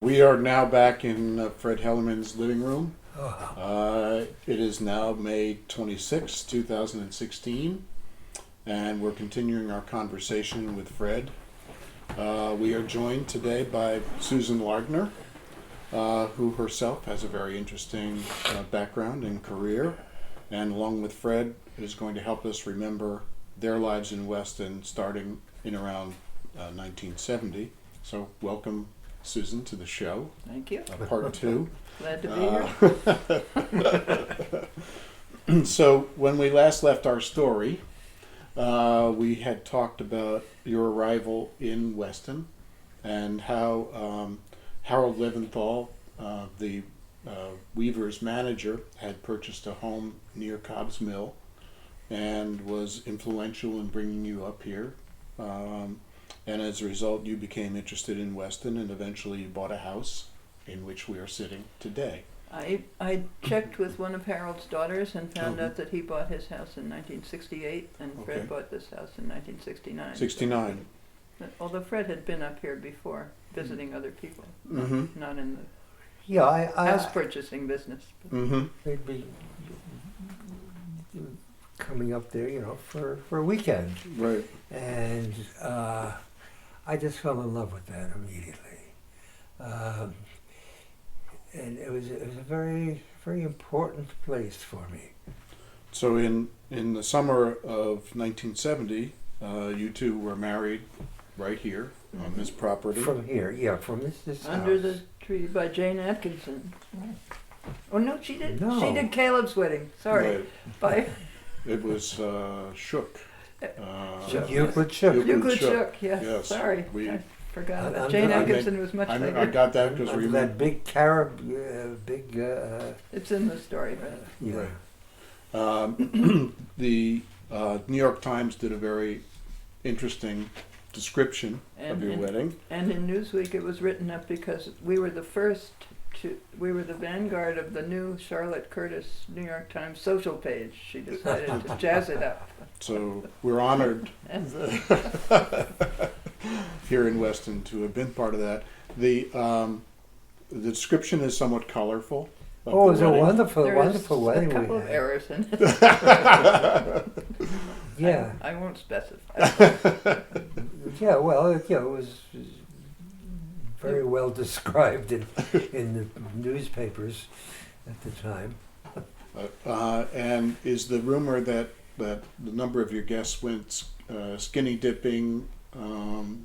We are now back in Fred Hellerman's living room. Oh, It is now May 26, 2016, and we're continuing our conversation with Fred. We are joined today by Susan Lardner, who herself has a very interesting background and career, and along with Fred is going to help us remember their lives in Weston starting in around 1970. So welcome, Susan, to the show. Thank you. Part two. Glad to be here. So when we last left our story, we had talked about your arrival in Weston and how Harold Leventhal, the Weaver's manager, had purchased a home near Cobb's Mill and was influential in bringing you up here. And as a result, you became interested in Weston, and eventually you bought a house in which we are sitting today. I checked with one of Harold's daughters and found Mhm. out that he bought his house in 1968 and Okay. Fred bought this house in 1969. 69. Although Fred had been up here before visiting other people, Mm-hmm. not in the yeah, house purchasing business. Mm-hmm. they'd be coming up there, for a weekend, Right. and I just fell in love with that immediately. And it was a very, very important place for me. So in the summer of 1970, you two were married right here on this property. From here, from this Under house. the tree by Jane Atkinson. Oh no, she did. No. She did Caleb's wedding. Sorry, Right. by It was Shook. Euclid Shook. Euclid Shook. Shook. Yes. Yes, Sorry, we- I forgot. I- About Jane I Atkinson was much I later. got that because Under we that big It's in the story, but yeah. Right. The New York Times did a very interesting description of And- your and- wedding. and in Newsweek it was written up because we were the first we were the vanguard of the new Charlotte Curtis New York Times social page. She decided to jazz it up. So we're honored And here in Weston to have been part of that. The description is somewhat colorful. of Oh, it the was a wedding. wonderful, there's wonderful wedding a couple we of had. errors in it. Yeah, I won't specify. yeah. Well, it was very well described in the newspapers at the time. And is the rumor that the number of your guests went skinny dipping,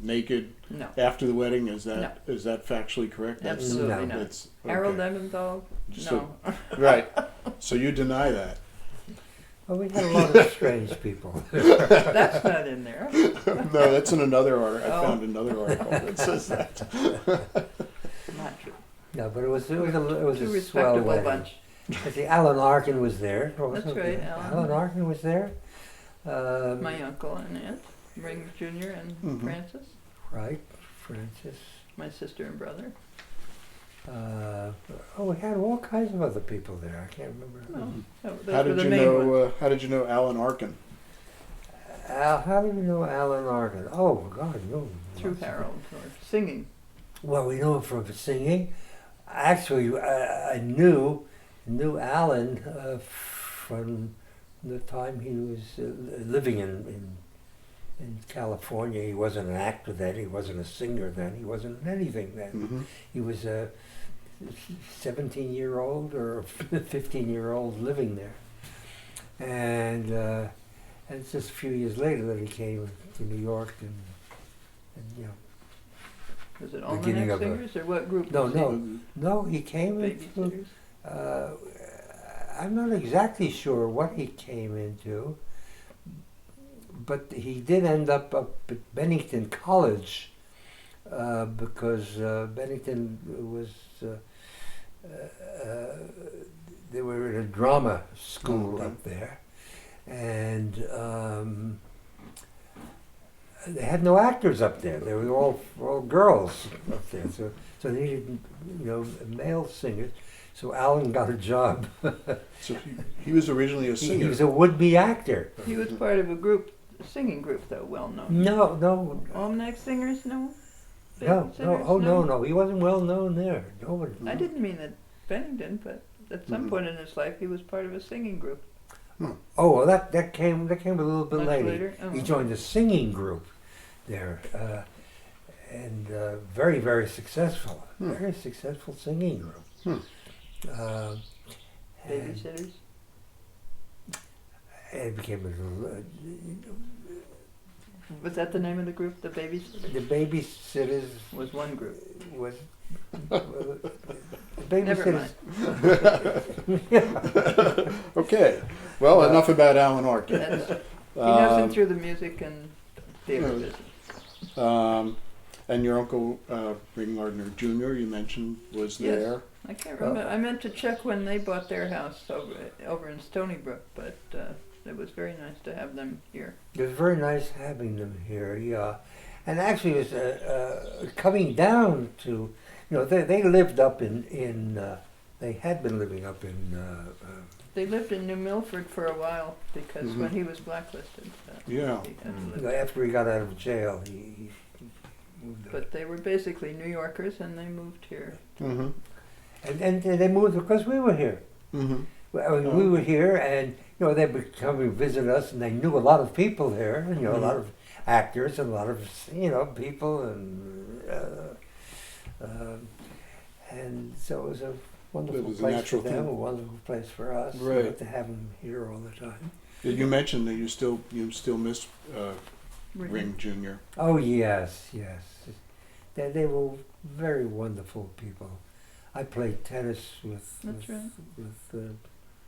naked No, after the wedding? Is that factually correct? absolutely No. not. It's, Harold okay. Leventhal? So- No. Right. So you deny that. Well, we had a lot of strange people. That's not in there. No, that's in another article. I Oh. found another article that says that. Not true. No, but it was a Two swell respectable wedding. bunch. I see Alan Arkin was there. That's right, Alan. Alan Arkin was there. My uncle and aunt, Ring Jr. and Mhm. Francis, Right, Francis. my sister and brother. We had all kinds of other people there. I can't remember. Well, those How were did the you main ones. know? How did you know Alan Arkin? How do you know Alan Arkin? Oh God, no. Through Harold, or singing. Well, we know him from singing. Actually, I knew Alan from the time he was living in California. He wasn't an actor then. He wasn't a singer then. He wasn't anything then. Mm-hmm. He was a 17-year-old or 15-year-old living there. And it's just a few years later that he came to New York and Was it Beginning Almanac of a- Singers, or what group No, was no. No, he came he? into, Babysitters? I'm not exactly sure what he came into, but he did end up at Bennington College because Bennington was, they were in a drama school Okay. up there, and they had no actors up there. They were all girls up there, so they needed male singers. So Alan got a job. So he was originally a singer. He was a would-be actor. He was part of a group, a singing group though, well known. No, Almanac Singers, no? No, he wasn't well known there. Nobody. I didn't mean that Bennington, but at some point in his life, he was part of a singing group. Oh, well, that came a little bit Much later. later? Oh. He joined a singing group there, and very, very successful. Very successful singing group. And Babysitters? it became a little. Was that the name of the group, the Babysitters? The babysitters Was one group. was. The Never babysitters. mind. Okay. Well, enough about Alan Arkin. He knows him through the music and theater business. And your uncle Ring Lardner Jr. you mentioned was Yes. there. I can't remember. I meant to check when they bought their house over in Stony Brook, but it was very nice to have them here. It was very nice having them here, yeah. And actually, it was coming down to, they lived up in they had been living up in. They lived in New Milford for a while because when he was blacklisted, Yeah. he had to live. After he got out of jail, he moved. But they were basically New Yorkers, and they moved here. Mm-hmm. And they moved because we were here. Mm-hmm. Well, we were here, and they would come and visit us, and they knew a lot of people there, and a lot of actors and a lot of people, and so it was a wonderful was a place for natural them, thing. a wonderful place for us, Right. to have them here all the time. You mentioned that you still miss Ring Jr. Oh yes, they were very wonderful people. I played tennis with That's right. with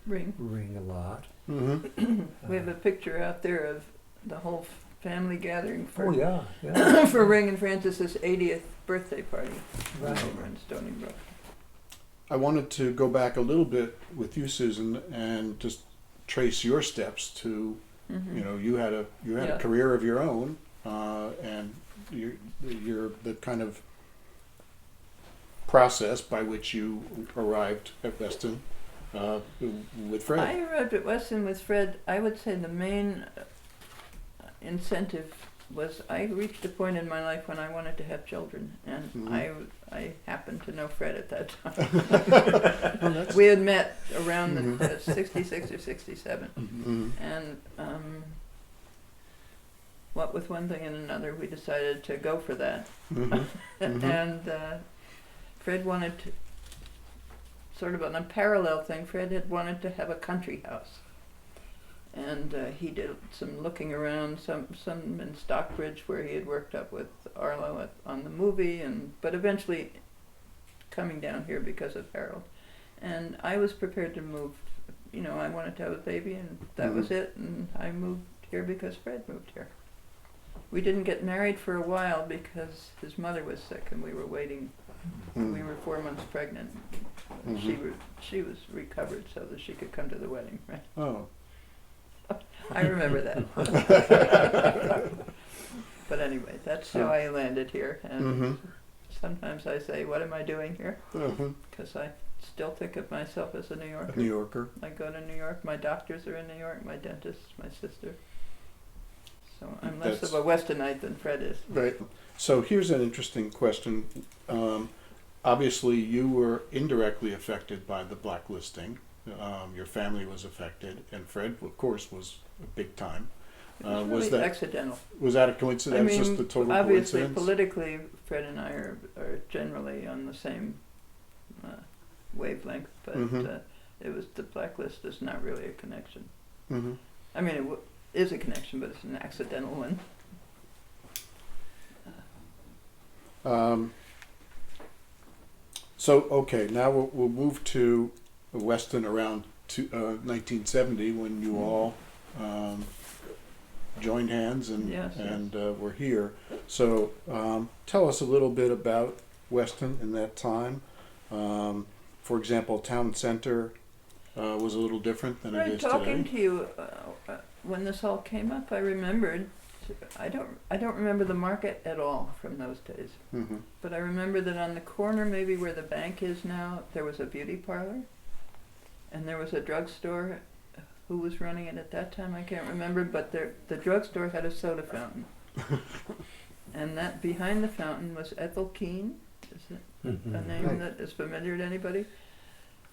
Ring. Ring a lot. Mm-hmm. We have a picture out there of the whole family gathering for Oh yeah. for Ring and Francis's 80th birthday party Right. over in Stony Brook. I wanted to go back a little bit with you, Susan, and just trace your steps to, you had a Yeah. career of your own, and you're the kind of process by which you arrived at Weston with Fred. I arrived at Weston with Fred. I would say the main incentive was I reached a point in my life when I wanted to have children, and I happened to know Fred at that time. We had met around the 66 or 67, and what with one thing and another, we decided to go for that. And Fred wanted to, sort of on a parallel thing, Fred had wanted to have a country house. And he did some looking around, some in Stockbridge where he had worked up with Arlo on the movie, but eventually coming down here because of Harold. And I was prepared to move, I wanted to have a baby, and that was it, and I moved here because Fred moved here. We didn't get married for a while because his mother was sick and we were waiting. We were 4 months pregnant. She was recovered so that she could come to the wedding, right? Oh. I remember that. But anyway, that's how I landed here. And sometimes I say, what am I doing here? Because I still think of myself as a New Yorker. A New Yorker. I go to New York. My doctors are in New York. My dentist, my sister. So I'm less of a Westonite than Fred is. Right. So here's an interesting question. Obviously, you were indirectly affected by the blacklisting. Your family was affected, and Fred, of course, was big time. It was really accidental. Was that a coincidence? I mean, Just a total obviously, coincidence? politically, Fred and I are generally on the same wavelength, but it was the blacklist is not really a connection. I mean, it is a connection, but it's an accidental one. So, okay, now we'll move to Weston around 1970 when you all joined hands and were here. So tell us a little bit about Weston in that time. For example, Town Center was a little different than it is today. Talking to you when this all came up, I remembered. I don't remember the market at all from those days. But I remember that on the corner, maybe where the bank is now, there was a beauty parlor, and there was a drugstore. Who was running it at that time? I can't remember. But the drugstore had a soda fountain, And that behind the fountain was Ethel Keene. Is it a name Right. that is familiar to anybody?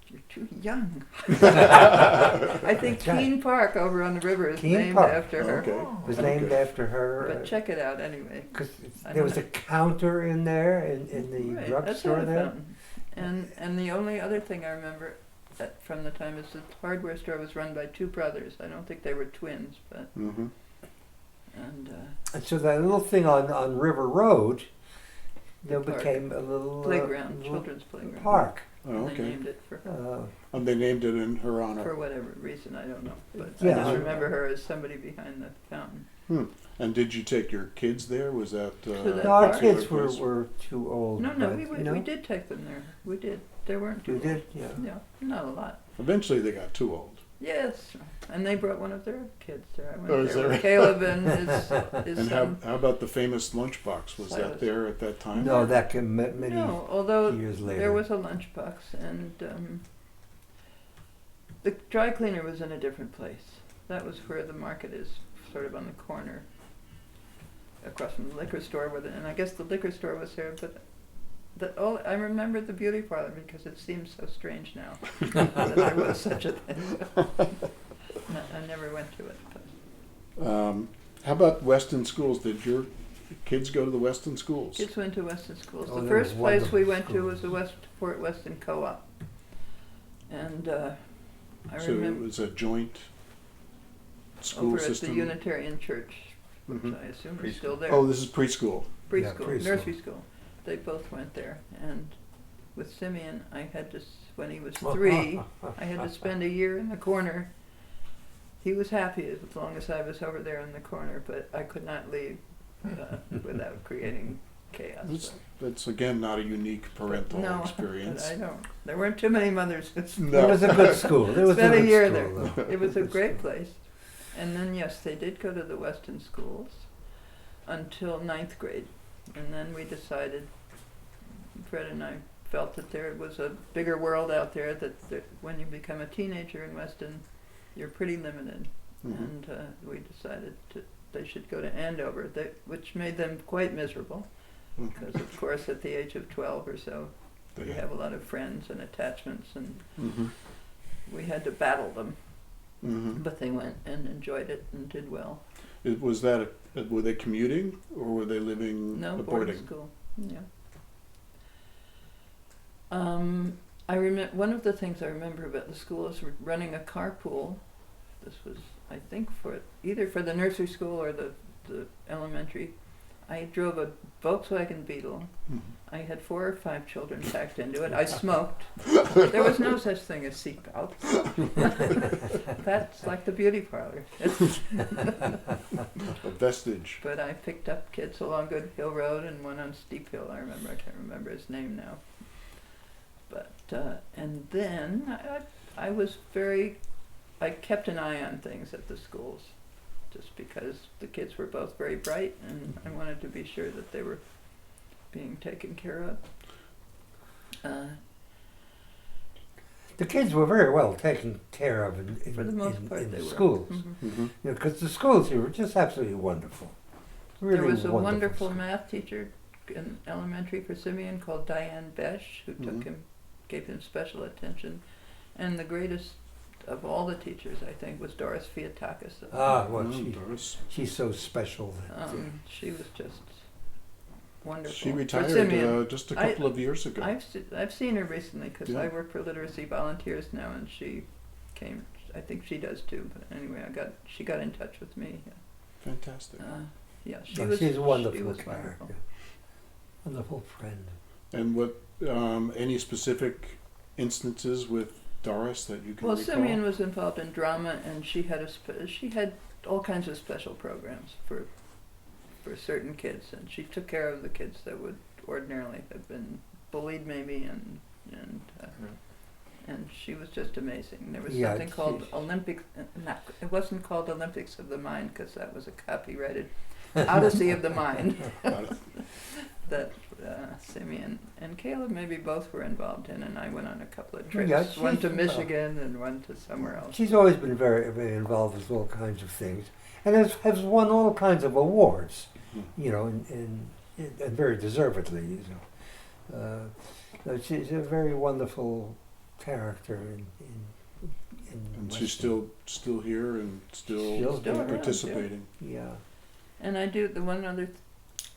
You're too young. I think That's right. Keene Park over on the river is Keene named Park. after her. Okay. It was named after her. But check it out anyway. Because I there don't was a counter in there in the Right, that's drugstore not a there. fountain. And the only other thing I remember from the time is the hardware store was run by two brothers. I don't think they were twins, but Mm-hmm. and And so that little thing on River Road, there Park. became a little playground, little children's playground. park. Oh, And they okay. named it for her. And they named it in her honor. For whatever reason, I don't know. But Yeah. I just remember her as somebody behind the fountain. And did you take your kids there? Was that? that No, our park? kids Place? were too old. No, but, we did take them there. We did. There weren't You two. did, yeah. Yeah, not a lot. Eventually, they got too old. Yes, and they brought one of their kids there. I went Oh, is there that with right? Caleb and his And son. how about the famous lunchbox? Was that Silas. there at that time? No, that came many No, although years later. there was a lunchbox, and the dry cleaner was in a different place. That was where the market is, sort of on the corner, across from the liquor store. And I guess the liquor store was there, but I remember the beauty parlor because it seems so strange now that there was such a thing. I never went to it. But How about Weston schools? Did your kids go to the Weston schools? kids went to Weston schools. Oh, The they first were place we wonderful went to schools. was the Fort Weston Co-op, and I So it remember was a joint school over system. at the Unitarian Church, which Mhm. I assume is still there. Oh, this is preschool. preschool, Yeah, preschool. nursery school. They both went there, and with Simeon, I had to when he was 3, I had to spend a year in the corner. He was happy as long as I was over there in the corner, but I could not leave without creating chaos. That's again not a unique parental no, experience. But I don't. There weren't too many mothers who No. It was a good school. It was a spent a good year school, there. though. It was a great place. And then, yes, they did go to the Weston schools until 9th grade. And then we decided, Fred and I felt that there was a bigger world out there, that when you become a teenager in Weston, you're pretty limited. Mhm. And we decided they should go to Andover, which made them quite miserable. Mhm. Because, of course, at the age of 12 or so, They you had- have a lot of friends and attachments, and Mhm. we had to battle them. Mhm. But they went and enjoyed it and did well. Was that were they commuting or were they living No, a boarding school. Yeah. I remember one of the things I remember about the school is running a carpool. This was, I think, either for the nursery school or the elementary. I drove a Volkswagen Beetle. Mhm. I had 4 or 5 children packed into it. I smoked. There was no such thing as seatbelts. That's like the beauty parlor. A vestige. But I picked up kids along Good Hill Road and one on Steep Hill. I can't remember his name now. But and then I kept an eye on things at the schools, just because the kids were both very bright, and I wanted to be sure that they were being taken care of. The kids were very well taken care of in For the most part, they the were. schools. Mhm. Mm-hmm. Because the schools here were just absolutely wonderful. Really There was a wonderful schools. math teacher in elementary for Simeon called Diane Besh, who gave him special attention, and the greatest of all the teachers, I think, was Doris Fiatakis. Ah, well, Doris. she's so special. That, She was just wonderful. She For retired Simeon, just a couple of years ago. I've seen her recently because Yeah. I work for Literacy Volunteers now, and she came. I think she does too. But anyway, she got in touch with me. Fantastic. Yeah, she oh, was. she's a wonderful she was character. wonderful. Wonderful friend. And what any specific instances with Doris that you can Well, recall? Simeon was involved in drama, and she had she had all kinds of special programs for certain kids, and she took care of the kids that would ordinarily have been bullied, maybe, and she was just amazing. There was something called Olympics. It wasn't called Olympics of the Mind because that was a copyrighted Odyssey of the Mind that Simeon and Caleb maybe both were involved in, and I went on a couple of trips. Yeah, one to she's Michigan and one to somewhere else. She's always been very, very involved with all kinds of things, and has won all kinds of awards. you know, and very deservedly, you know. No, she's a very wonderful character in And she's Western. still here and Still around, yeah. participating. Yeah. And I do, the one other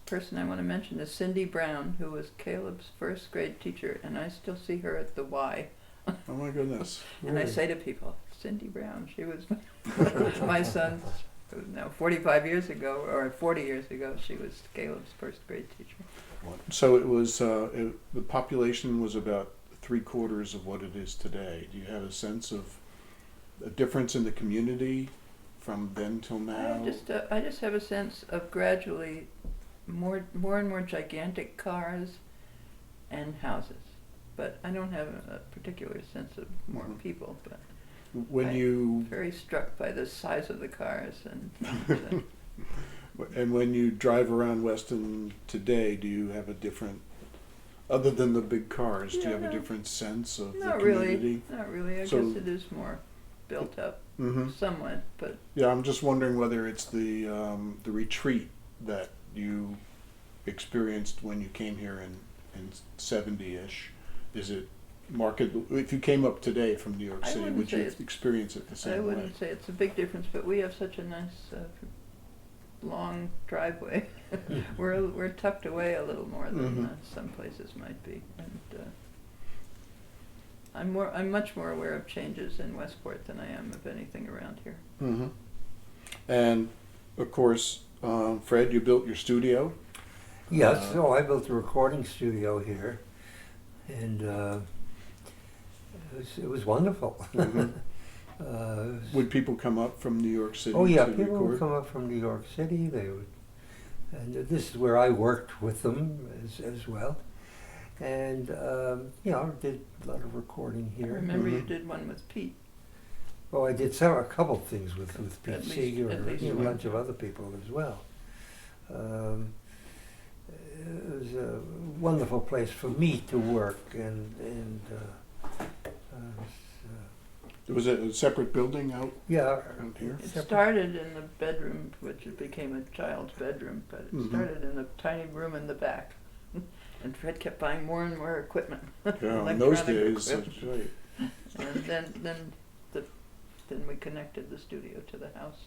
person I want to mention is Cindy Brown, who was Caleb's first grade teacher, and I still see her at the Y. Oh my goodness. And I Really. say to people, Cindy Brown, she was my son's, now 45 years ago, or 40 years ago, she was Caleb's first grade teacher. So it was the population was about 3/4 of what it is today. Do you have a sense of a difference in the community from then till now? I just have a sense of gradually more and more gigantic cars and houses. But I don't have a particular sense of more Mhm. people, but When you very struck by the size of the cars and and when you drive around Weston today, do you have a different, other than the big cars, do you have a Yeah. different sense of not the really, community? not really. I So- guess it is more built up Mm-hmm. somewhat, but Yeah, I'm just wondering whether it's the retreat that you experienced when you came here in 70-ish. Is it market? If you came up today from New York I City, wouldn't would say you it's- experience it the I same way? wouldn't say it's a big difference. But we have such a nice long driveway. We're tucked away a little more than Mhm. some places might be, and I'm much more aware of changes in Westport than I am of anything around here. Mm-hmm. And of course, Fred, you built your studio. Yes, so I built a recording studio here, and it was wonderful. Mhm. Uh, Would people come up from New York City oh yeah, to people record? would come up from New York City. They would, and this is where I worked with them as well, and you know, did a lot of recording I here. remember you Mhm. did one with Pete. Oh, I did a couple things with Pete At least- Seeger at and least you know, a one. bunch of other people as well. It was a wonderful place for me to work, and It was a separate building out yeah, out here. It separate- started in the bedroom, which it became a child's bedroom, but it Mhm. started in a tiny room in the back. And Fred kept buying more and more equipment. Yeah, in those electronic days, equipment. that's right. And then we connected the studio to the house.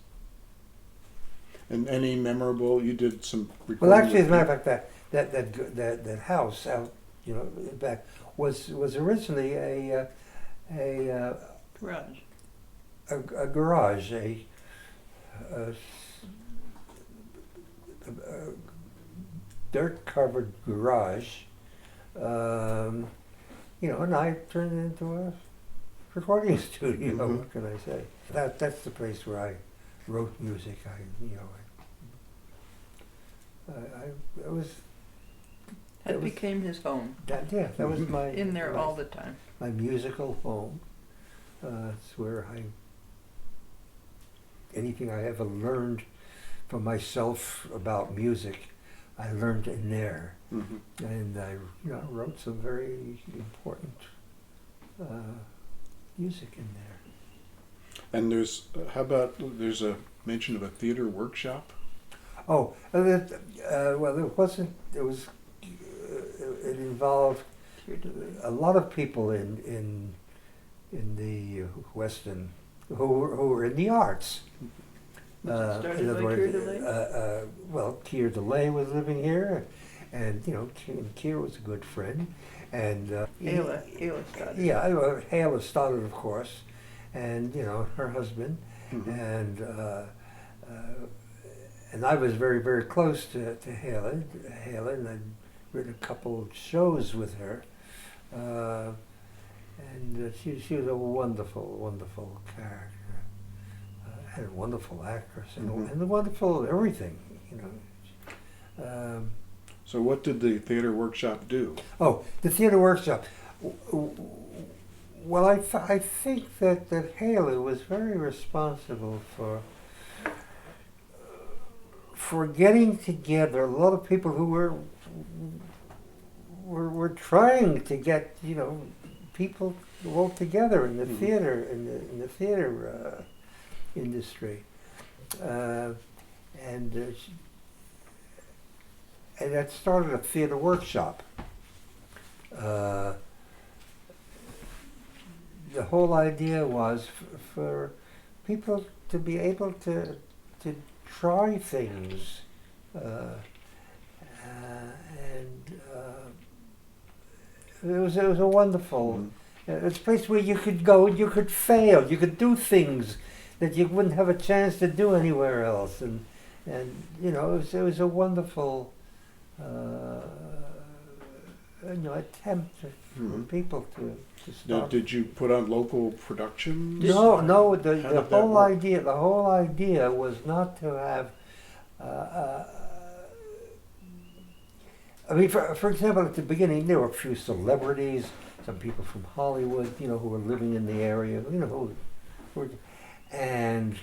And any memorable? You did some recording. well, actually, as a with matter of fact, that house out, you know, back was originally a Garage. garage, a dirt covered garage, you know, and I turned it into a recording studio. Mhm. What can I say? That's the place where I wrote music. I was That That was- became his home. that was my In there my, all the time. my musical home. It's where anything I ever learned for myself about music, I learned in there, Mhm. and I wrote some very important music in there. And how about there's a mention of a theater workshop? Oh, well, it wasn't. It was. It involved a lot of people in the Western who were in the arts. Was it started in other by words, Keir DeLay? well, Keir DeLay was living here, and you know, Keir was a good friend, and Ayla started. yeah, well, Hayla started, of course, and you know, her husband, Mhm. and I was very, very close to Hayla, and I'd written a couple of shows with her, and she was a wonderful, wonderful character, and a wonderful actress, Mhm. and a wonderful everything, you know. So what did the theater workshop do? Oh, the theater workshop. Well, I think that Haley was very responsible for getting together a lot of people who were trying to get, you know, people all together in the Mhm. theater in the theater industry, and and that started a theater workshop. The whole idea was for people to be able to try things, and it was a wonderful. It's a place where you could go, you could fail, you could do things that you wouldn't have a chance to do anywhere else, and you know, it was a wonderful attempt for people to Now, start. did you put on local productions? No, How the did that whole work? idea was not to have. I mean, for example, at the beginning, there were a few celebrities, some people from Hollywood, you know, who were living in the area, you know, who were, and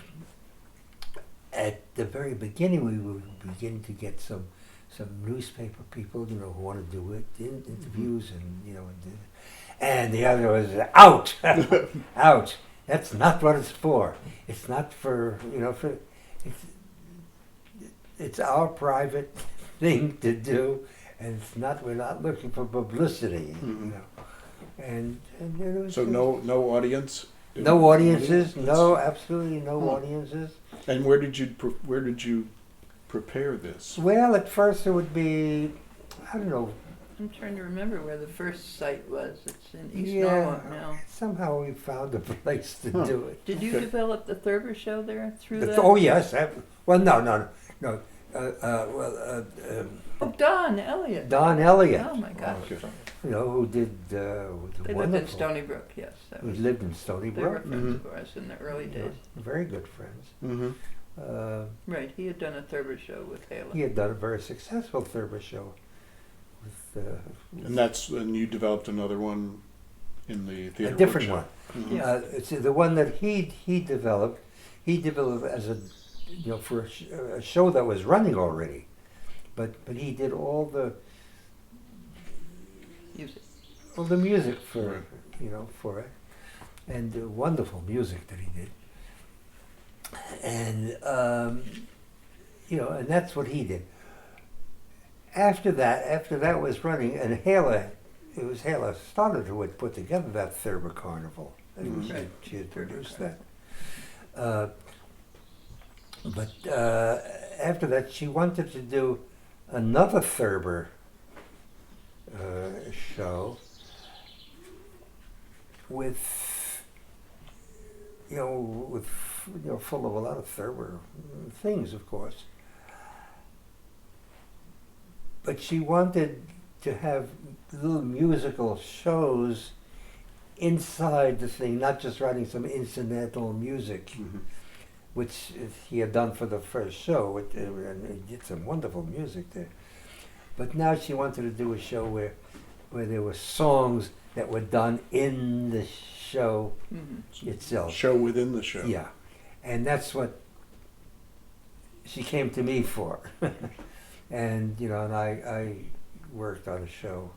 at the very beginning, we were beginning to get some newspaper people, you know, who want to do it, interviews, and you know, and the other was out, out. That's not what it's for. It's not for, you know, for it's our private thing to do, and it's not. We're not looking for publicity, you know. And it was, So no audience. no audiences, That's- no, absolutely no Huh. audiences. And where did you prepare this? Well, at first it would be, I don't know. I'm trying to remember where the first site was. It's in East Yeah. Norwalk now. Somehow we found a place to Huh. do it. Did you Okay. develop the Thurber show there through that? Oh yes, well no. Oh, Don Elliott. Don Elliott, Oh my gosh. Okay. you know, who did They lived in wonderful. Stony Brook, yes. That Who was, lived in Stony they were Brook. friends of ours in the early You know, days. very good friends. Mm-hmm. Right, he had done a Thurber show with Halen. He had done a very successful Thurber show. With, And you developed another one in the a theater different workshop. one. Mhm. Yeah. It's the one that he developed. He developed as a, you know, for a show that was running already, but he did all the music for Right. you know, for it, and the wonderful music that he did, and you know, and that's what he did. After that was running, and Hala started to put together that Thurber Carnival. Mhm. Right. She had Thurber produced that. But after that, she wanted to do another Thurber show with, you know, full of a lot of Thurber things, of course. But she wanted to have little musical shows inside the thing, not just writing some incidental music, Mhm. which he had done for the first show, and he did some wonderful music there. But now she wanted to do a show where there were songs that were done in the show Mm-hmm. itself. Show within the show. Yeah, and that's what she came to me for. And you know, and I worked on a show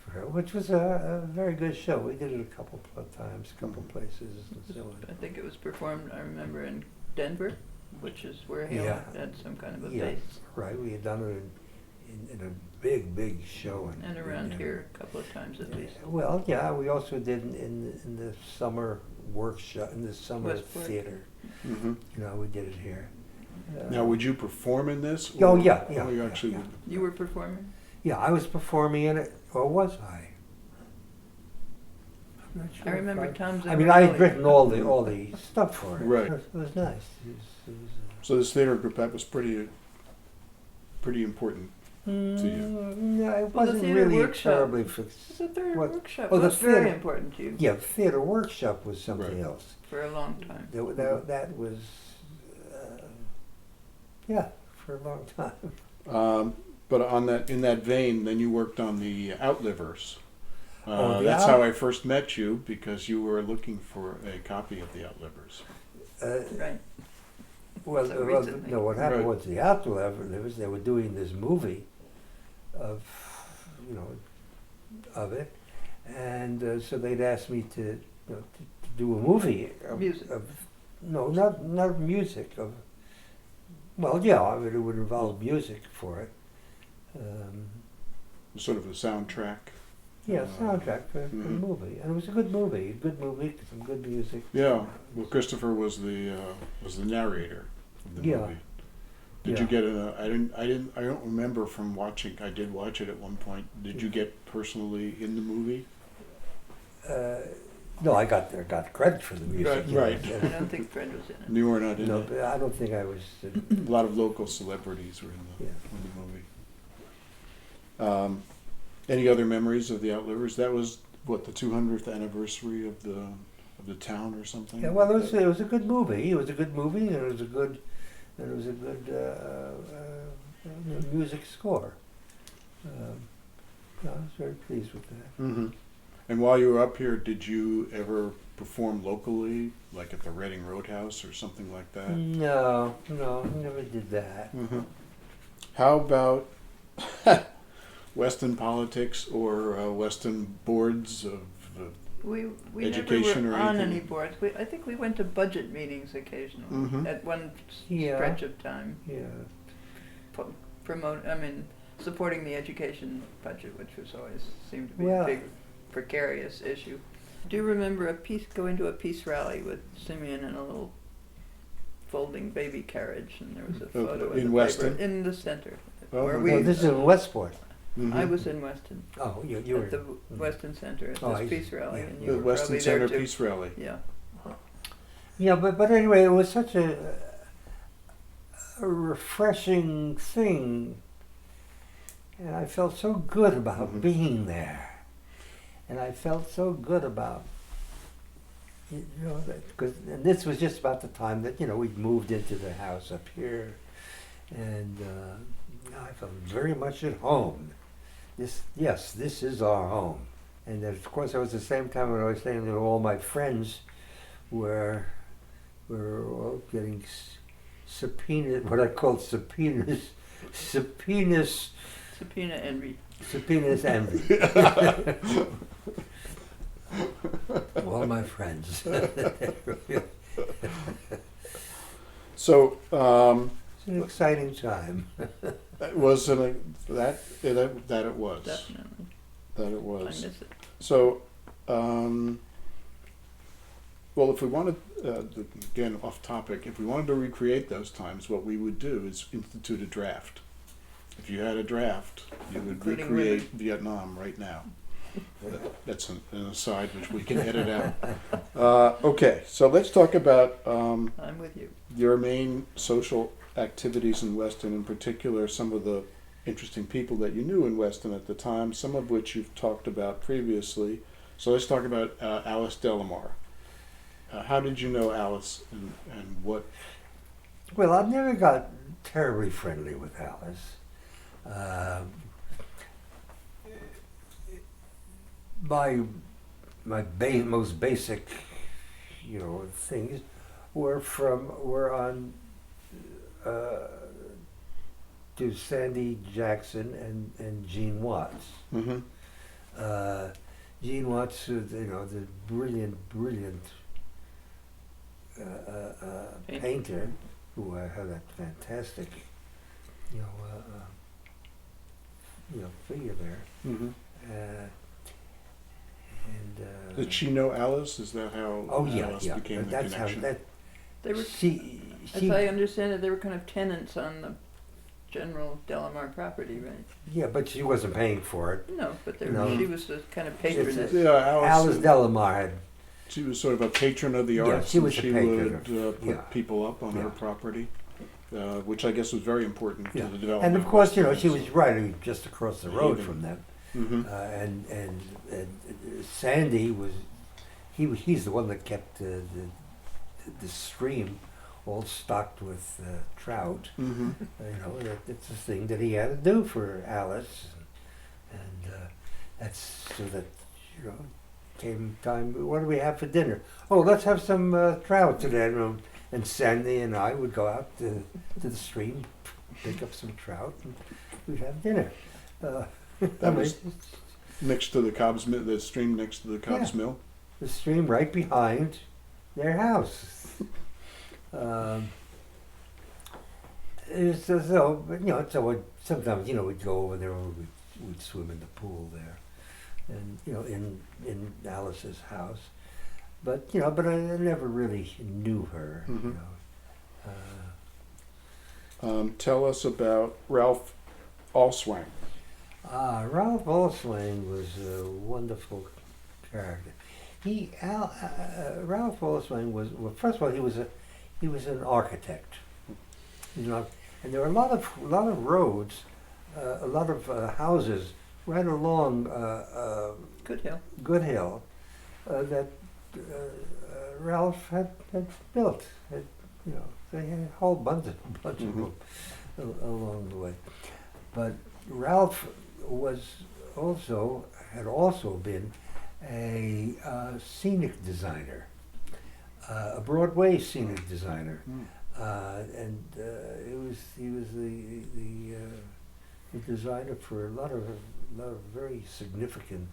for her, which was a very good show. We did it a couple of times, a couple places, and so on. I think it was performed, I remember, in Denver, which is where Halen Yeah. had some kind of a Yeah. base. Right, we had done it in a big show. And around in- here a couple of times at least. Well, yeah, we also did in the summer workshop, in the summer Westport. theater. Mhm. You know, we did it here. Now, would you perform in this? Oh, or- yeah, or yeah, you yeah, actually yeah. would- You were performing? Yeah, I was performing in it, or was I? I'm not sure I if remember Tom's. I mean, I had written all the stuff for it. Right. It was nice. It was, So this theater group, that was pretty important. you. No, it Well, the wasn't theater really workshop. terribly The third What? workshop Oh, the was very theater. important to you Yeah, theater workshop was something Right. else. for a long time. That was, yeah, for a long time. But in that vein, then you worked on the Outlivers. Oh, the That's how I first met you, because you were looking for a copy of the Outlivers. Right. Well, So well, recently. no, what happened Right. was the Outlivers, they were doing this movie of, you know, of it, and so they'd asked me to, you know, to do a movie of, Music. no, not music, of, well, yeah, I mean, it would involve music for it, Um, Sort of a soundtrack. yeah, soundtrack for the Mhm. movie, and it was a good movie, some good music. Yeah. Well, Christopher was the narrator of the Yeah. movie. Did you get a? I don't remember from watching. I did watch it at one point. Did you get personally in the movie? No, I got credit for the music. Right. I don't think Fred was in it. You were not in No, it. but I don't think I was. A lot of local celebrities were in the movie. Any other memories of the Outlivers? That was what, the 200th anniversary of the town or something. Yeah, well, it was a good movie. It was a good movie, and it was a good music score. I was very pleased with that. Hmm. And while you were up here, did you ever perform locally, like at the Reading Roadhouse or something like that? No, never did that. Hmm. How about Weston politics or Weston boards of? We Education never or were on anything? any boards. I think we went to budget meetings occasionally Mhm. at one Yeah. stretch of time, Yeah. supporting the education budget, which was always seemed to be Well- a big precarious issue. Do you remember going to a peace rally with Simeon in a little folding baby carriage, and there was a photo in the Weston? paper in the center. Oh, where okay. we, No, this is in Westport. Mhm. I was in Weston Oh, you were. at the Weston Center at Oh, this I see. peace rally, Yeah. and you The were Weston probably Center there too. Peace Rally. Yeah. Yeah, but anyway, it was such a refreshing thing, and I felt so good about Mhm. being there, and I felt so good about because this was just about the time that we'd moved into the house up here, and I felt very much at home. This is our home, and of course it was the same time when I was saying that all my friends were all getting subpoenaed, what I called subpoenas Subpoena envy. envy. All my friends. So It's an exciting time. it was that it was Definitely. that it I was. miss it. So, well, if we wanted, again, off topic, if we wanted to recreate those times, what we would do is institute a draft. If you had a draft, you would Including recreate women. Vietnam right now. That's an aside which we can edit out. Okay, so let's talk about I'm with you. your main social activities in Weston, in particular some of the interesting people that you knew in Weston at the time, some of which you've talked about previously. So let's talk about Alice Delamar. How did you know Alice, and what? Well, I never got terribly friendly with Alice. My most basic, things were on to Sandy Jackson and Gene Watts. Mm-hmm. Gene Watts, the brilliant painter who had that fantastic, figure there. Mm-hmm. And Did she know Alice? Is that how oh yeah, Alice yeah. became the That's connection? how that. They were, She as I understand it, they were kind of tenants on the general Delamar property, right? yeah, but she wasn't paying for it. No, but No. she was the kind of patroness. Yeah, Alice Delamar had. She was sort of a patron of the Yeah, arts. she was and a she patron would of- put yeah. people up on her Yeah. property, which I guess was very important Yeah. to the development. And of course, she was right just across the road Haven. from them. Mm-hmm. And Sandy was he's the one that kept the stream all stocked with trout. Mm-hmm. It's a thing that he had to do for Alice, and that's so that came time. What do we have for dinner? Oh, let's have some trout today. And Sandy and I would go out to the stream, pick up some trout, and we'd have dinner. That was next to the Cobb's Mill, the stream next to the Cobb's Yeah. Mill. the stream right behind their house. It's so, but sometimes we'd go over there and we'd swim in the pool there, and in Alice's house, but I never really knew her. Mhm. Tell us about Ralph Allswang. Ralph Allswang was a wonderful character. Ralph Allswang was, well, first of all, he was an architect. And there were a lot of roads, a lot of houses right along Good Hill. Good Hill that Ralph had built. They had a whole bunch of Mhm. them along the way. But Ralph had also been a scenic designer, a Broadway scenic designer. Mm. He was the designer for a lot of very significant.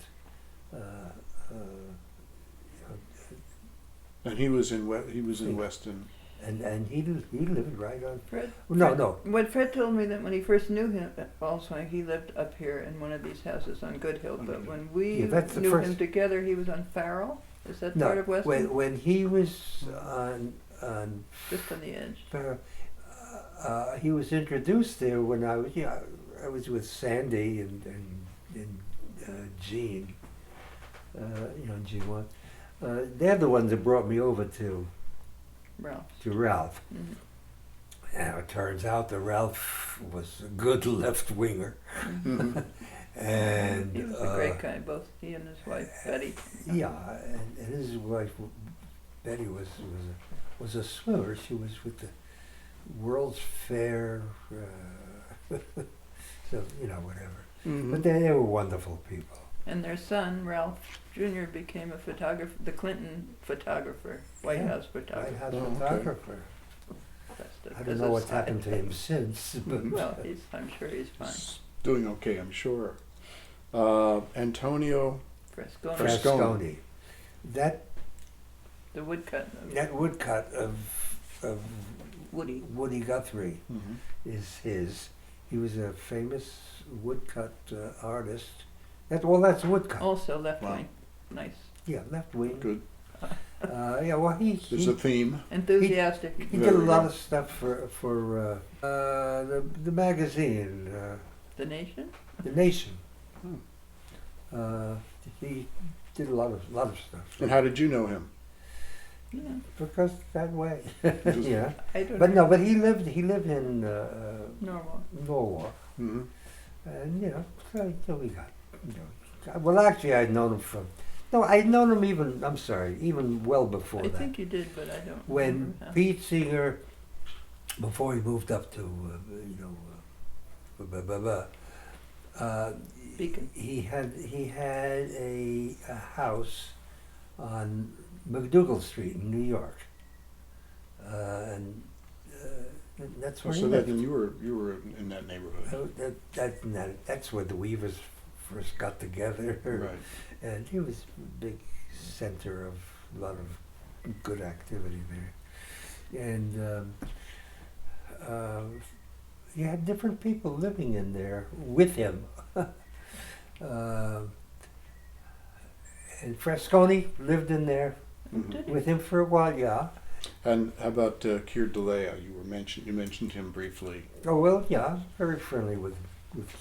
And he was in Weston. And he lived right on. Fred. No. When Fred told me that when he first knew him, also he lived up here in one of these houses on Good Hill. But when we Yeah, that's the knew first- him together, he was on Farrell. Is that No, part of Weston? when he was on Just on the edge. he was introduced there when I was with Sandy and Gene. Gene one. They're the ones that brought me over to Ralph. Mhm. Now it turns out that Ralph was a good left winger, Mhm. and He was a great guy, both he and his wife Betty. yeah, and his wife Betty was a swimmer. She was with the World's Fair, so whatever. Mhm. But they were wonderful people. And their son, Ralph Jr., became a photographer, the Clinton photographer, White Yeah, House photographer. White House Oh, okay. photographer. That's the- I don't as know a what's side happened to thing. him since. But Well, I'm sure he's fine. He's doing okay, I'm sure. Antonio Fresco, Frasconi. That the woodcut of Woody. Woody Guthrie Mhm. is his. He was a famous woodcut artist. That's woodcut. Also left Wow. wing. Nice. Yeah, left wing. Good. Well, There's a theme. Enthusiastic. he did a Very lot good. of stuff for the magazine, The Nation? The Nation. Hmm. He did a lot of stuff. And how did you know him? Yeah. Because that way, Just- yeah. I don't But know. no, but he lived in Normal. Norwalk, Mhm. and so we got. Well, actually, I'd known him from. No, I'd known him even well before I that. think you did, but I don't When remember how. Pete Seeger, before he moved up to, Beacon. he had a house on McDougal Street in New York, and that's where So he lived. then you were in that neighborhood. That's where the Weavers first got together, Right. and he was a big center of a lot of good activity there. And he had different people living in there with him. And Frasconi lived in there Mhm. Did he? with him for a while, yeah. And how about Keir DeLea? You mentioned him briefly. Oh, well, yeah, very friendly with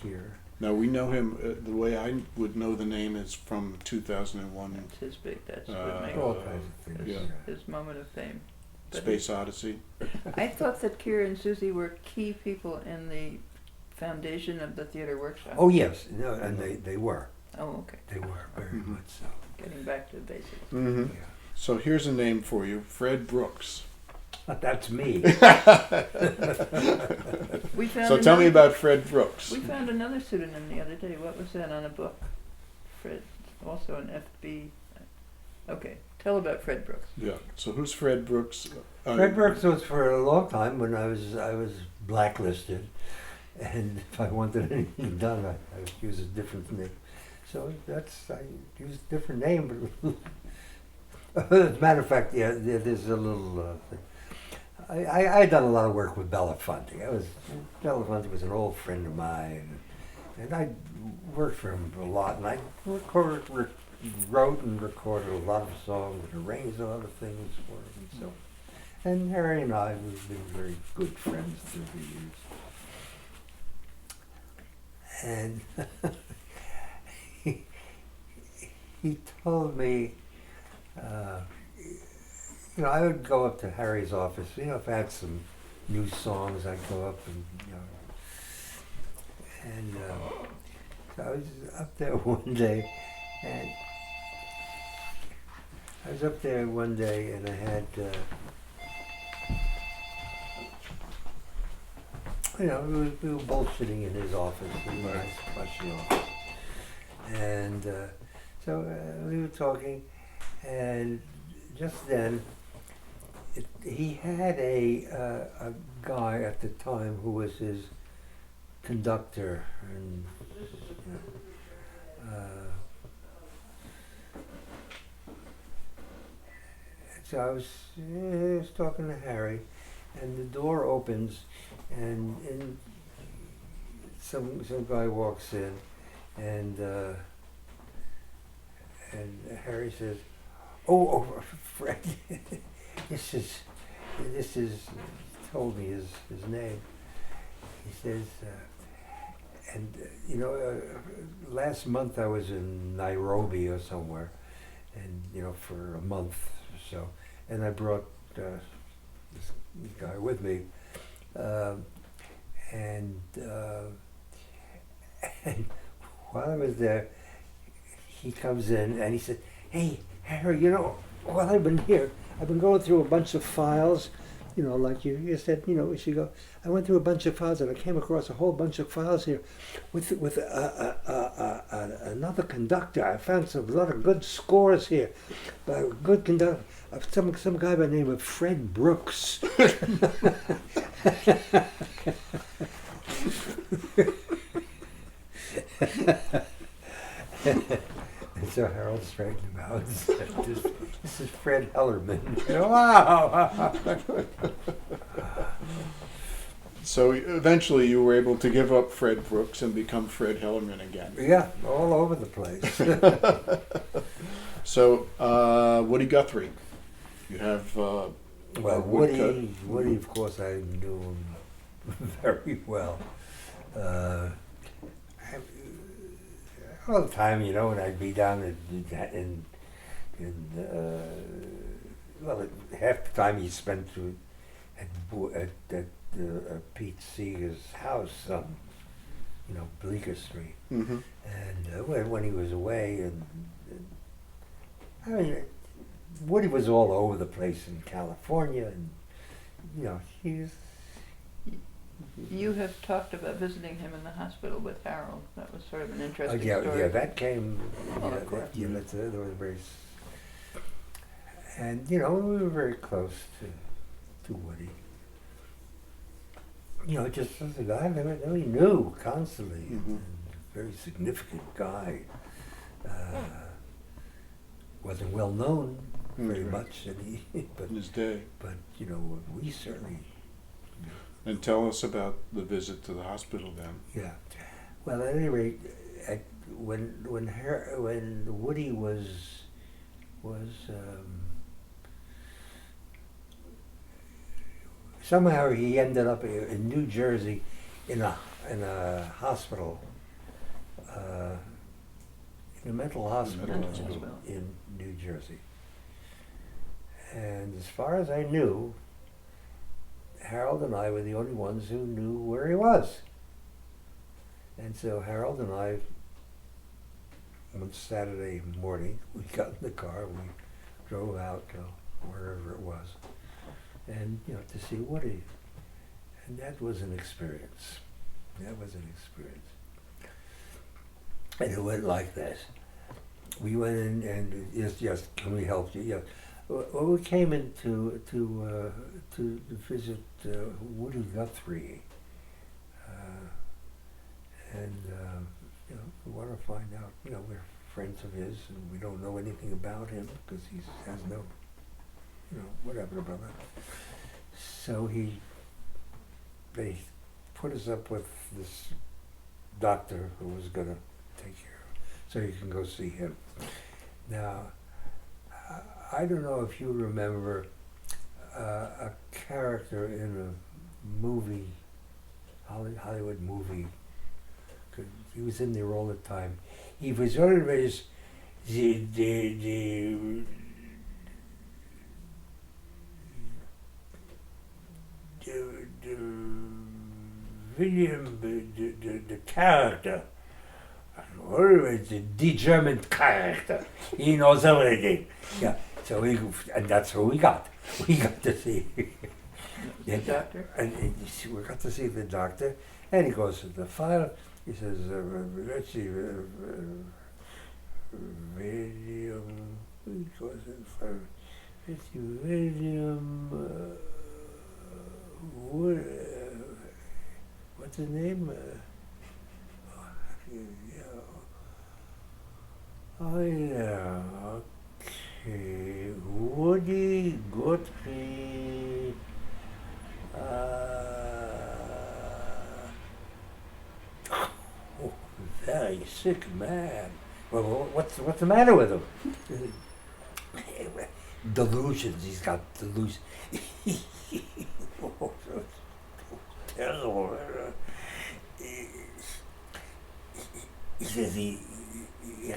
Keir. Now we know him. The way I would know the name is from 2001 That's his big. That's Uh, what makes All kinds of things. yeah. his moment of fame. But Space Odyssey. I thought that Kira and Susie were key people in the foundation of the theater workshop. Oh, yes, no, and they were. Oh, okay. They were very Mhm. much so. Getting back to the basics. Mm-hmm. Yeah. So here's a name for you, Fred Brooks. That's me. We found So tell me another- about Fred Brooks. We found another pseudonym the other day. What was that on a book? Fred, also an FB. Okay, tell about Fred Brooks. Yeah. So who's Fred Brooks? Fred Brooks was for a long time when I was blacklisted, and if I wanted anything done, I would use a different name. So I used a different name. But as a matter of fact, yeah, there's a little thing. I had done a lot of work with Belafonte. Belafonte was an old friend of mine, and I worked for him a lot. And I wrote and recorded a lot of songs and arranged a lot of things for him. So, and Harry and I we've been very good friends through the years. And he told me. I would go up to Harry's office. If I had some new songs, I'd go up and, so I was up there one day, and I had, we were bullshitting in his office, in a nice plushy office, and so we were talking, and just then. He had a guy at the time who was his conductor, and so I was talking to Harry, and the door opens, and some guy walks in, and Harry says, "Oh, Fred." This is, told me his name. He says, last month I was in Nairobi or somewhere, and, for a month or so, and I brought this guy with me, and while I was there, he comes in and he said, "Hey, Harry, while I've been here, I've been going through a bunch of files, like you said, we should go. I went through a bunch of files, and I came across a whole bunch of files here with another conductor. I found a lot of good scores here, by a good conductor, some guy by the name of Fred Brooks." And so Harold straightened him out and said, this is Fred Hellerman. Wow! So eventually you were able to give up Fred Brooks and become Fred Hellerman again. Yeah, all over the place. So Woody Guthrie, you have Woody, of course, I knew him very well. All the time, when I'd be down half the time he spent at Pete Seeger's house on, Bleecker Street. Mm-hmm. And when he was away, Woody was all over the place in California, and he's. You have talked about visiting him in the hospital with Harold. That was sort of an interesting story. Yeah, that came. Of course. There was very. And we were very close to Woody. Just as a guy that we knew constantly, Mm-hmm. very significant guy. Wasn't well known very much, but In his day. But we certainly. And tell us about the visit to the hospital then. Yeah. Well, at any rate, when Woody was somehow he ended up in New Jersey in a hospital, in a mental hospital in New Jersey. And as far as I knew, Harold and I were the only ones who knew where he was. And so Harold and I, one Saturday morning, we got in the car, we drove out to wherever it was, and to see Woody. And that was an experience. And it went like this. We went in and just can we help you? Yeah. Well, we came in to visit Woody Guthrie, and we want to find out. We're friends of his, and we don't know anything about him because he has no, whatever about that. So they put us up with this doctor who was going to take care of it, so you can go see him. Now, I don't know if you remember a character in a movie, Hollywood movie. 'Cause he was in there all the time. He was always the William, the character, always the German character. He knows everything. Yeah. So and that's who we got. We got to see. The doctor. And we got to see the doctor, and he goes to the file. He says, "Let's see, William." He goes to the file. Let's see, William. What's his name? Oh yeah. Okay. Woody Guthrie. Very sick man. Well, what's the matter with him? Delusions. He's got delusions. Terrible. He says he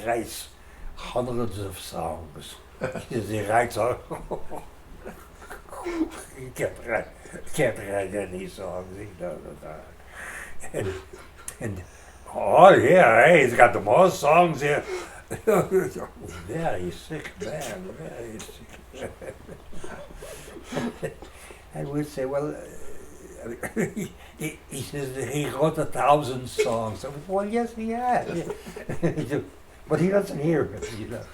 writes hundreds of songs. He says he writes all. He can't write any songs. He doesn't. And oh yeah, hey, he's got the most songs here. Very sick man, very sick man. And we'd say, well, he says that he wrote 1,000 songs. I said, well, yes, he has. But he doesn't hear it, you know.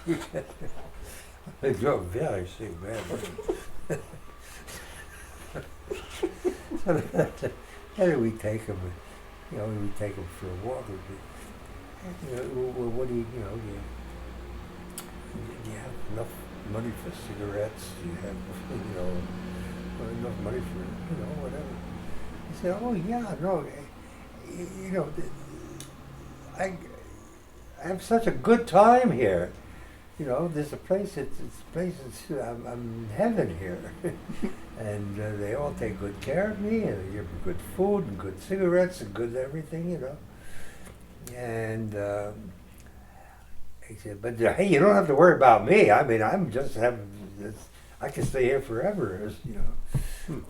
You're a very sick man. And we take him, we take him for a walk. What do you have enough money for cigarettes? Do you have, enough money for, whatever? He said, oh yeah, no, I have such a good time here. There's a place, I'm in heaven here. And they all take good care of me, and they give me good food and good cigarettes and good everything, And he said, but hey, you don't have to worry about me. I mean, I'm just having this, I can stay here forever,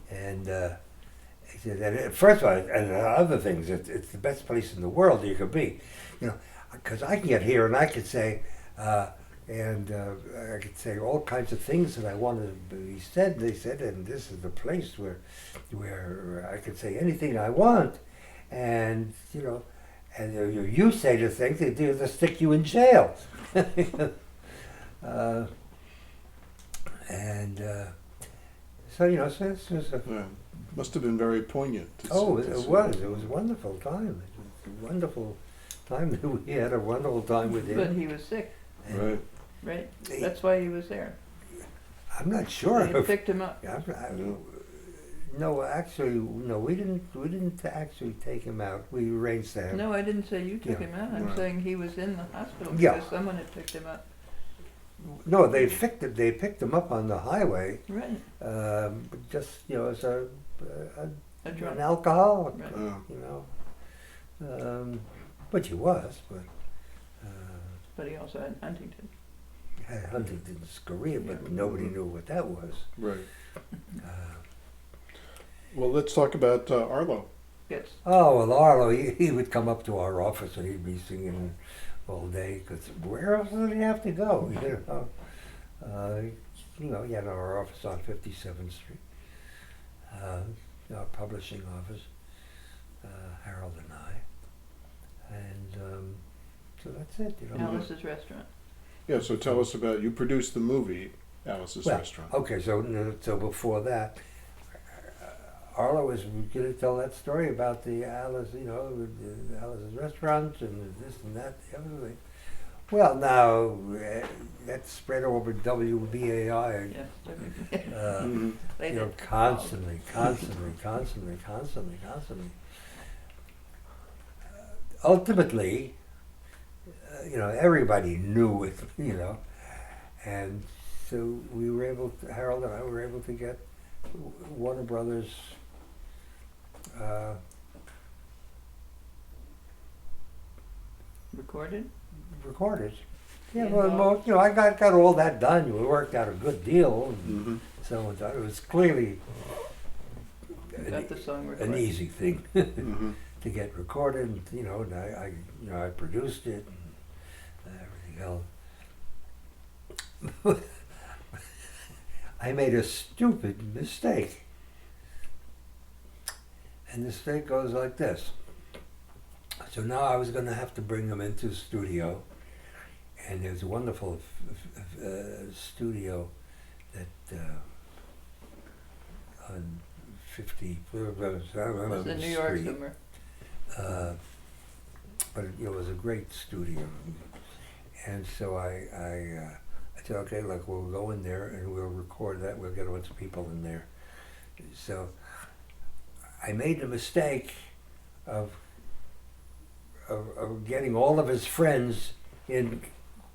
And he said, and first of all, and other things, it's the best place in the world you could be, because I can get here and I could say, I could say all kinds of things that I wanted to be said. They said, and this is the place where I could say anything I want, and and you say the things they stick you in jail. So this was a must have been very poignant. It was a wonderful time. It was a wonderful time that we had a wonderful time with him. But he was sick. Right. Right. That's why he was there. I'm not sure. They picked him up. No, actually, no. We didn't actually take him out. We arranged that. No, I didn't say you took him out. I'm Right. saying he was in the hospital Yeah. because someone had picked him up. No, they picked him up on the highway. Right. Just as A an drunk. alcoholic. Right. But he was. But he also had Huntington. Had Huntington's career, but nobody knew what that was. Right. Uh, Well, let's talk about Arlo. Yes. Oh, well, Arlo, he would come up to our office and he'd be singing all day, because where else did he have to go, he had our office on 57th Street, our publishing office, Harold and I, and so that's it, Alice's Restaurant. Yeah, so tell us about, you produced the movie Alice's Restaurant. Okay, so before that, Arlo was going to tell that story about the Alice, the Alice's Restaurant and this and that, the other thing. Well, now that's spread over WBAI. Yes. Mhm. They You know, did. constantly. Ultimately, you know, everybody knew it, you know, and so we were able to, Harold and I were able to get Warner Brothers Recorded? recorded. Yeah, Yeah. well, you know, I got all that done. We worked out a good deal, and Mhm. so on. It was clearly Got the song an recorded. easy thing Mhm. to get recorded. You know, and you know, I produced it and everything else. I made a stupid mistake, and the mistake goes like this. So now I was going to have to bring them into the studio, and there's a wonderful studio that on 50 Was in New York Street. somewhere. But it was a great studio, and so I said, okay, look, we'll go in there and we'll record that. We'll get a bunch of people in there. So I made the mistake of getting all of his friends into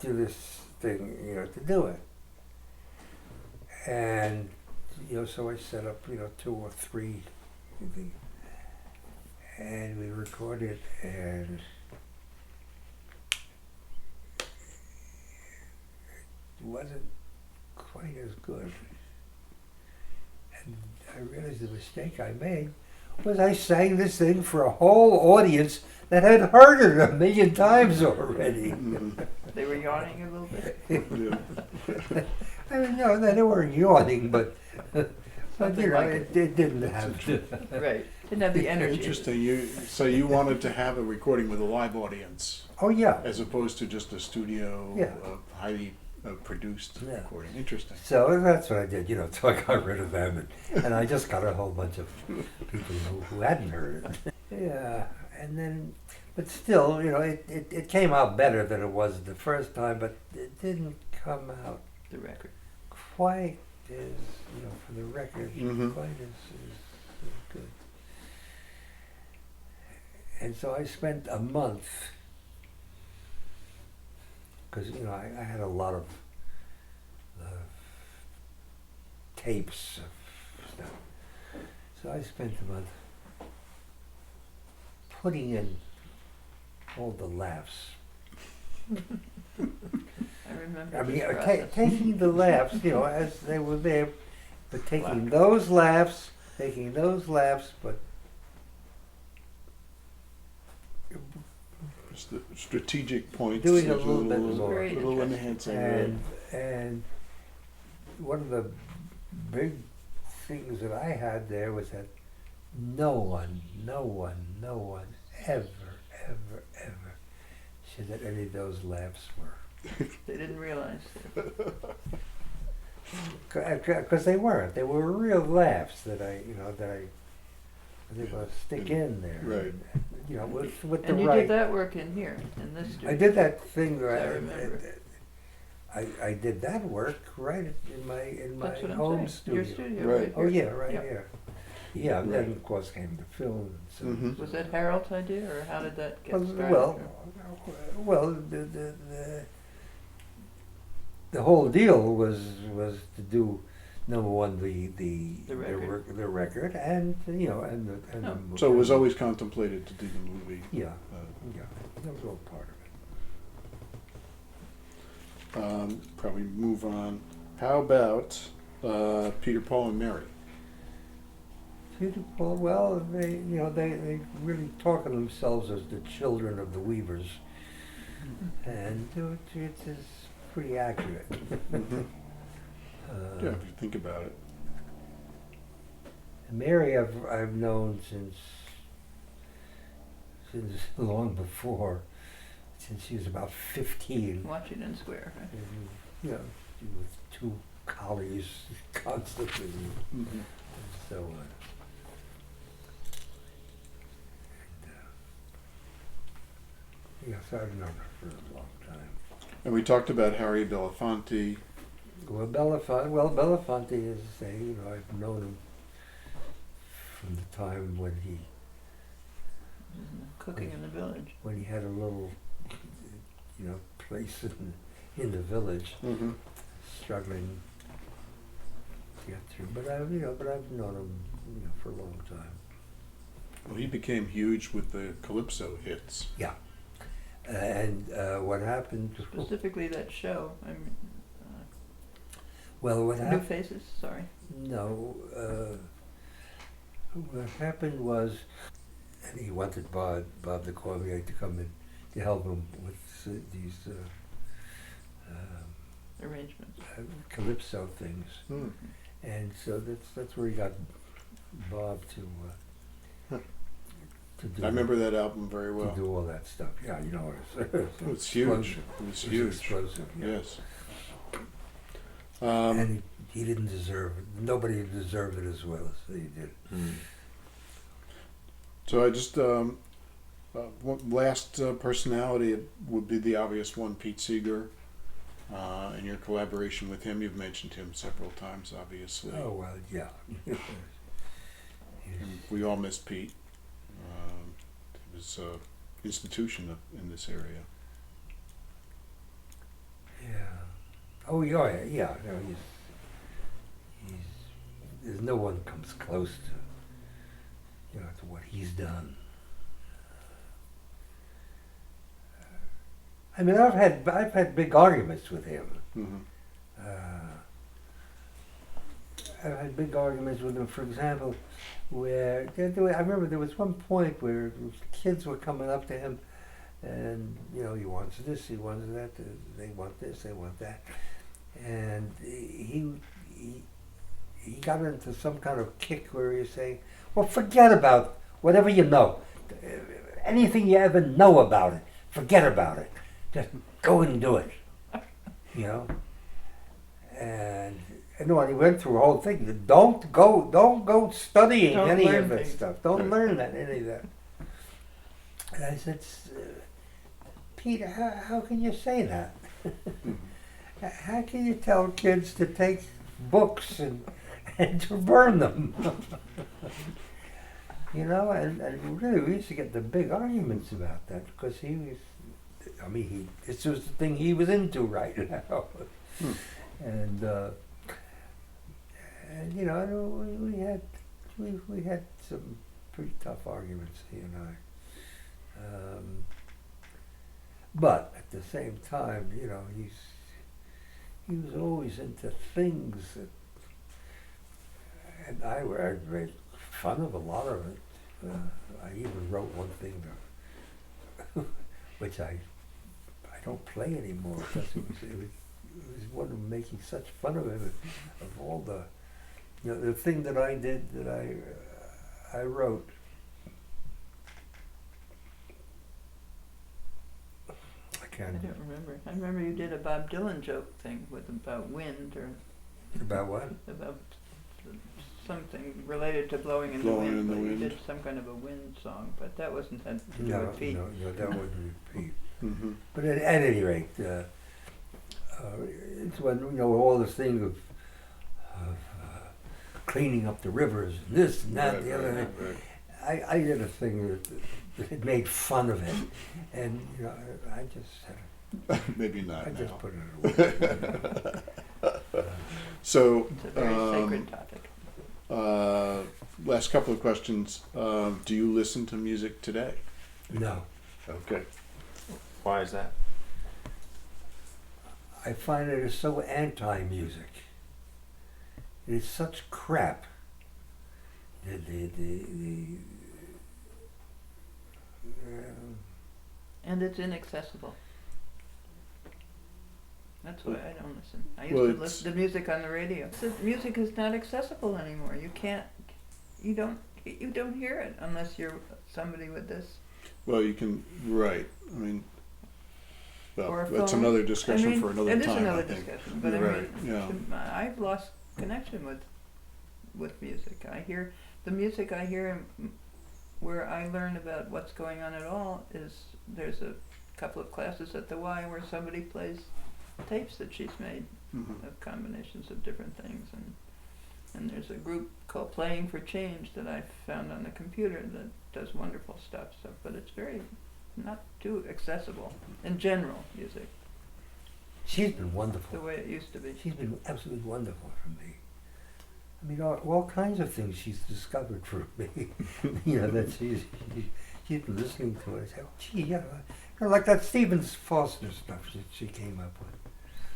this thing, you know, to do it. And, you know, so I set up, you know, 2 or 3, and we recorded, and it wasn't quite as good. And I realized the mistake I made was I sang this thing for a whole audience that had heard it 1,000,000 times already. Mhm. They were yawning a little bit. Yeah. I mean, no, they weren't yawning, but you Something know, like it didn't have. Right. Didn't have the energy. Interesting. So you wanted to have a recording with a live audience Oh yeah. as opposed to just a studio, Yeah. highly produced Yeah. recording. Interesting. So that's what I did, you know. So I got rid of them, and I just got a whole bunch of people who hadn't heard it. Yeah, and then, but still, you know, it came out better than it was the first time, but it didn't come out The record. quite as, you know, for the record, Mhm. quite as good. And so I spent a month, because, you know, I had a lot of tapes of stuff. So I spent a month putting in all the laughs. I remember I mean, this process. taking the laughs, you know, as they were there, but taking those laughs, but Just the strategic points. Doing a there's little bit more. Very little interesting. enhancing. and one of the big things that I had there was that no one ever said that any of those laughs were. They didn't realize. Because they weren't. They were real laughs that I was able to stick in there. Right. You know, with the And you right. did that work in here, in this studio. I did that thing where I remember. I did that work right in my That's what I'm home saying. studio. Your studio, Right. right Oh here. yeah, right Yeah. here. Yeah, and then Right. of course came the film. So. Mhm. Was that Harold's idea, or how did that get started? Well, the whole deal was to do number one The record. the record and you know and the Oh. movie. So it was always contemplated to do the movie. yeah Uh, yeah that was all part of it. Probably move on. How about Peter, Paul, and Mary? Beautiful. Well, they really talk of themselves as the children of the weavers, and it is pretty accurate. Mhm. Yeah, if you think about it. Mary, I've known since long before, since she was about 15. Washington Square, right? And, you know, with 2 collies constantly, Mhm. and so on. And, yeah, so I've known her for a long time. And we talked about Harry Belafonte. Belafonte is I've known him from the time when he Cooking in the village. when he had a little place in the village, Mm-hmm. struggling to get through. But I've known him for a long time. Well, he became huge with the calypso hits. And what happened? Specifically that show. I mean, Well, what New happened? Faces. Sorry. No. What happened was, and he wanted Bob the Cormier to come in to help him with these Arrangements. calypso things, Hmm. and so that's where he got Bob Huh. to do. I remember that album very to well. do all that stuff. Yeah, It was huge. It was huge. Explosive. Yeah. Yes. And he didn't deserve it. Nobody deserved it as well as he did. So I just one last personality would be the obvious one, Pete Seeger. And your collaboration with him, you've mentioned him several times, obviously. Oh well, yeah. And we all miss Pete. He was an institution in this area. Yeah. Oh yeah. No, he's there's no one comes close to what he's done. I mean, I've had big arguments with him. Mm-hmm. I've had big arguments with him. For example, where I remember there was one point where kids were coming up to him, and he wants this, he wants that, they want this, they want that, and he got into some kind of kick where he was saying, "Well, forget about whatever you know, anything you ever know about it, forget about it, just go and do it," And when he went through a whole thing, don't go studying Don't any learn of that things. stuff. Don't learn any of that. And I said, Peter, how can you say that? How can you tell kids to take books and to burn them? And really we used to get the big arguments about that because this was the thing he was into right now. And we had some pretty tough arguments, he and I. But at the same time, he was always into things that, and I made fun of a lot of it. I even wrote one thing which I don't play anymore because it was one of making such fun of him of all the thing that I did that I wrote. I I don't remember. I remember you did a Bob Dylan joke thing about wind or About what? about something related to blowing in Blowing the wind. in the but wind. You did some kind of a wind song, but that wasn't had to do No, with Pete. that wouldn't repeat. Mm-hmm. But at any rate, it's when all this thing of cleaning up the rivers and this and that, and the other thing. Right. I did a thing that made fun of it, and I just Maybe not I now. just put it away. So, It's a very sacred topic. last couple of questions. Do you listen to music today? No, Okay. Why is that? I find it is so anti-music. It's such crap. And it's inaccessible. That's why I don't listen. I used Well, to it's- listen to music on the radio. Music is not accessible anymore. You don't hear it unless you're somebody with this. Well, you can, right. I mean, well, Or a that's phone. another discussion for another it time, is another I think. discussion, but Right, I mean, I've lost connection with music. I hear the music I hear where I learn about what's going on at all is there's a couple of classes at the Y where somebody plays tapes that she's made Mhm. of combinations of different things, and there's a group called Playing for Change that I found on the computer that does wonderful stuff. So, but it's very not too accessible in general music, She's been the wonderful. way it used to be. She's been absolutely wonderful for me. I mean, all kinds of things she's discovered for me. You know, that she's been listening to it and say, oh, gee, yeah. You know, like that Stephen Foster stuff that she came up with.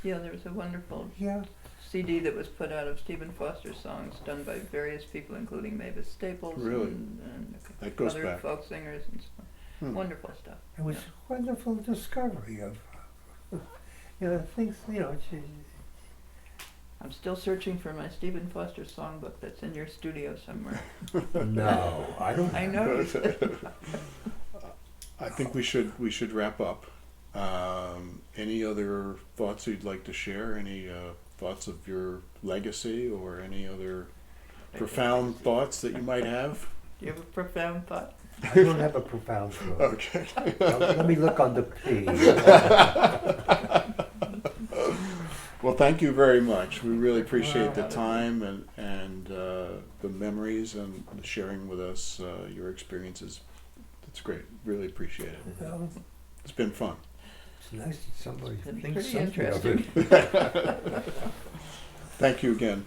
Yeah, there was a wonderful Yeah. CD that was put out of Stephen Foster's songs done by various people, including Mavis Staples Really? and That goes other back. folk singers and stuff. Hmm. Wonderful stuff. It was a wonderful discovery of, you know, things, you know, I'm still searching for my Stephen Foster songbook that's in your studio somewhere. no, I don't. I know. I think we should wrap up. Any other thoughts you'd like to share? Any thoughts of your legacy or any other profound thoughts that you might have? Do you have a profound thought? I don't have a profound thought. Okay. Let me look on the page. Well, thank you very much. We really appreciate the time and the memories and sharing with us your experiences. It's great. Really appreciate it. Well, It's been fun. it's nice that somebody It's thinks pretty something of interesting. it. Thank you again.